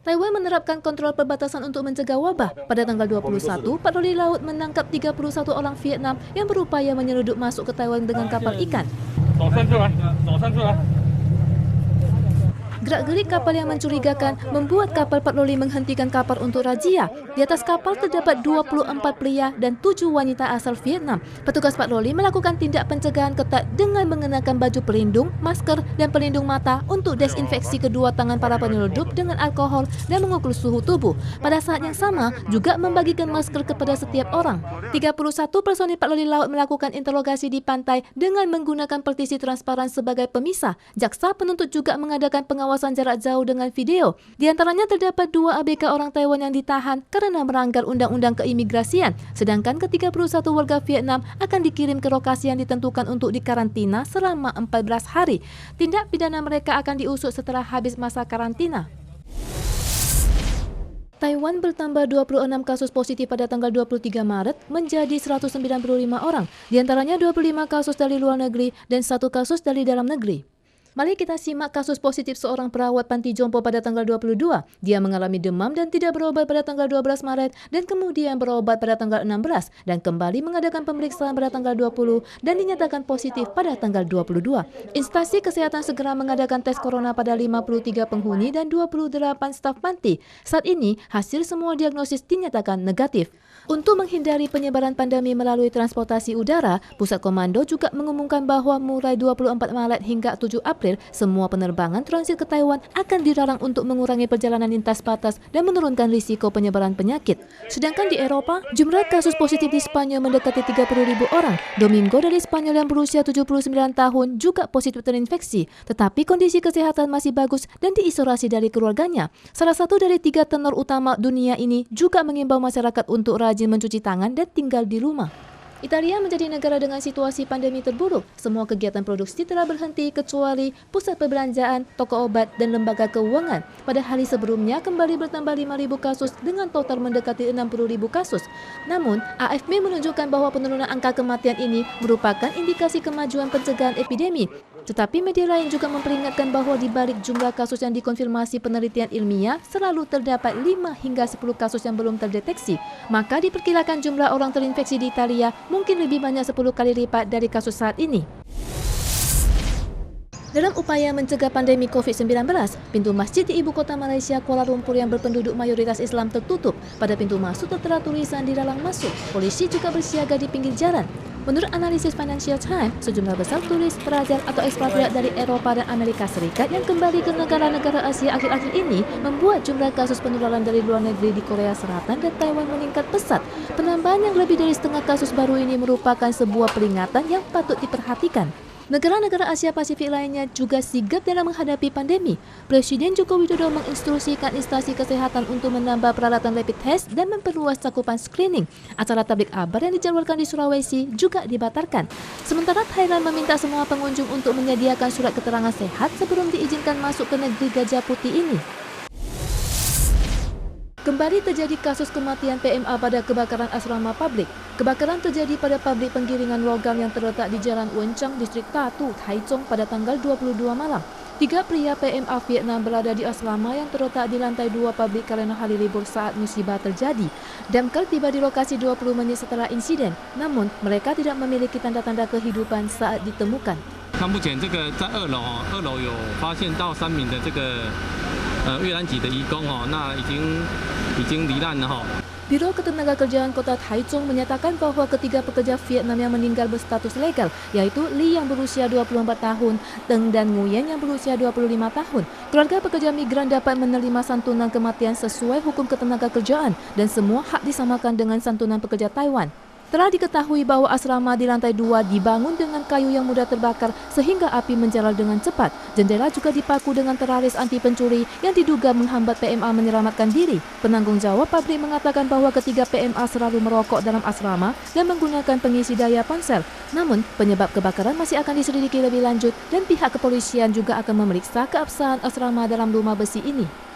Taiwan menerapkan kontrol perbatasan untuk mencegah wabah. Pada tanggal 21, patroli laut menangkap 31 orang Vietnam yang berupaya menyelundup masuk ke Taiwan dengan kapal ikan. Gerak-gerik kapal yang mencurigakan membuat kapal patroli menghentikan kapal untuk razia. Di atas kapal terdapat 24 pria dan 7 wanita asal Vietnam. Petugas patroli melakukan tindak pencegahan ketat dengan mengenakan baju pelindung, masker, dan pelindung mata untuk desinfeksi kedua tangan para penyelundup dengan alkohol dan mengukur suhu tubuh. Pada saat yang sama, juga membagikan masker kepada setiap orang. 31 personil patroli laut melakukan interogasi di pantai dengan menggunakan partisi transparan sebagai pemisah. Jaksa penuntut juga mengadakan pengawasan jarak jauh dengan video. Di antaranya terdapat 2 ABK orang Taiwan yang ditahan karena melanggar undang-undang keimigrasian, sedangkan ke-31 warga Vietnam akan dikirim ke lokasi yang ditentukan untuk dikarantina selama 14 hari. Tindak pidana mereka akan diusut setelah habis masa karantina. Taiwan bertambah 26 kasus positif pada tanggal 23 Maret menjadi 195 orang, di antaranya 25 kasus dari luar negeri dan 1 kasus dari dalam negeri. Mari kita simak kasus positif seorang perawat panti jompo pada tanggal 22. Dia mengalami demam dan tidak berobat pada tanggal 12 Maret dan kemudian berobat pada tanggal 16 dan kembali mengadakan pemeriksaan pada tanggal 20 dan dinyatakan positif pada tanggal 22. Instansi kesehatan segera mengadakan tes corona pada 53 penghuni dan 28 staf panti. Saat ini, hasil semua diagnosis dinyatakan negatif. Untuk menghindari penyebaran pandemi melalui transportasi udara, Pusat Komando juga mengumumkan bahwa mulai 24 Maret hingga 7 April, semua penerbangan transit ke Taiwan akan dilarang untuk mengurangi perjalanan lintas batas dan menurunkan risiko penyebaran penyakit. Sedangkan di Eropa, jumlah kasus positif di Spanyol mendekati 30.000 orang. Domingo dari Spanyol yang berusia 79 tahun juga positif terinfeksi, tetapi kondisi kesehatan masih bagus dan diisolasi dari keluarganya. Salah satu dari 3 tenor utama dunia ini juga mengimbau masyarakat untuk rajin mencuci tangan dan tinggal di rumah. Italia menjadi negara dengan situasi pandemi terburuk. Semua kegiatan produksi telah berhenti kecuali pusat perbelanjaan, toko obat, dan lembaga keuangan. Pada hari sebelumnya kembali bertambah 5.000 kasus dengan total mendekati 60.000 kasus. Namun, AFP menunjukkan bahwa penurunan angka kematian ini merupakan indikasi kemajuan pencegahan epidemi. Tetapi media lain juga memperingatkan bahwa di balik jumlah kasus yang dikonfirmasi penelitian ilmiah, selalu terdapat 5 hingga 10 kasus yang belum terdeteksi. Maka diperkirakan jumlah orang terinfeksi di Italia mungkin lebih banyak 10 kali lipat dari kasus saat ini. Dalam upaya mencegah pandemi COVID-19, pintu masjid di ibu kota Malaysia, Kuala Lumpur yang berpenduduk mayoritas Islam tertutup. Pada pintu masuk tertera tulisan dilarang masuk. Polisi juga bersiaga di pinggir jalan. Menurut analisis Financial Times, sejumlah besar turis, pelajar atau ekspatriat dari Eropa dan Amerika Serikat yang kembali ke negara-negara Asia akhir-akhir ini membuat jumlah kasus penularan dari luar negeri di Korea Selatan dan Taiwan meningkat pesat. Penambahan yang lebih dari setengah kasus baru ini merupakan sebuah peringatan yang patut diperhatikan. Negara-negara Asia Pasifik lainnya juga sigap dalam menghadapi pandemi. Presiden Joko Widodo menginstruksikan instansi kesehatan untuk menambah peralatan rapid test dan memperluas cakupan screening. Acara tablik akbar yang dijadwalkan di Sulawesi juga dibatalkan. Sementara Thailand meminta semua pengunjung untuk menyediakan surat keterangan sehat sebelum diizinkan masuk ke negeri Gajah Putih ini. Kembali terjadi kasus kematian PMA pada kebakaran asrama publik. Kebakaran terjadi pada pabrik penggiringan logam yang terletak di Jalan Wencang, Distrik Tatu, Taichung pada tanggal 22 malam. 3 pria PMA Vietnam berada di asrama yang terletak di lantai 2 pabrik karena hari libur saat musibah terjadi. Damkar tiba di lokasi 20 menit setelah insiden, namun mereka tidak memiliki tanda-tanda kehidupan saat ditemukan. 那目前这个在2楼有发现到3名的这个越南籍的移工那已经罹难了Biro Ketenagakerjaan Kota Taichung menyatakan bahwa ketiga pekerja Vietnam yang meninggal berstatus legal, yaitu Li yang berusia 24 tahun, Teng dan Nguyen yang berusia 25 tahun. Keluarga pekerja migran dapat menerima santunan kematian sesuai hukum ketenagakerjaan dan semua hak disamakan dengan santunan pekerja Taiwan. Telah diketahui bahwa asrama di lantai 2 dibangun dengan kayu yang mudah terbakar sehingga api menjalar dengan cepat. Jendela juga dipaku dengan teralis anti pencuri yang diduga menghambat PMA menyelamatkan diri. Penanggung jawab pabrik mengatakan bahwa ketiga PMA selalu merokok dalam asrama dan menggunakan pengisi daya ponsel. Namun, penyebab kebakaran masih akan diselidiki lebih lanjut dan pihak kepolisian juga akan memeriksa keabsahan asrama dalam rumah besi ini.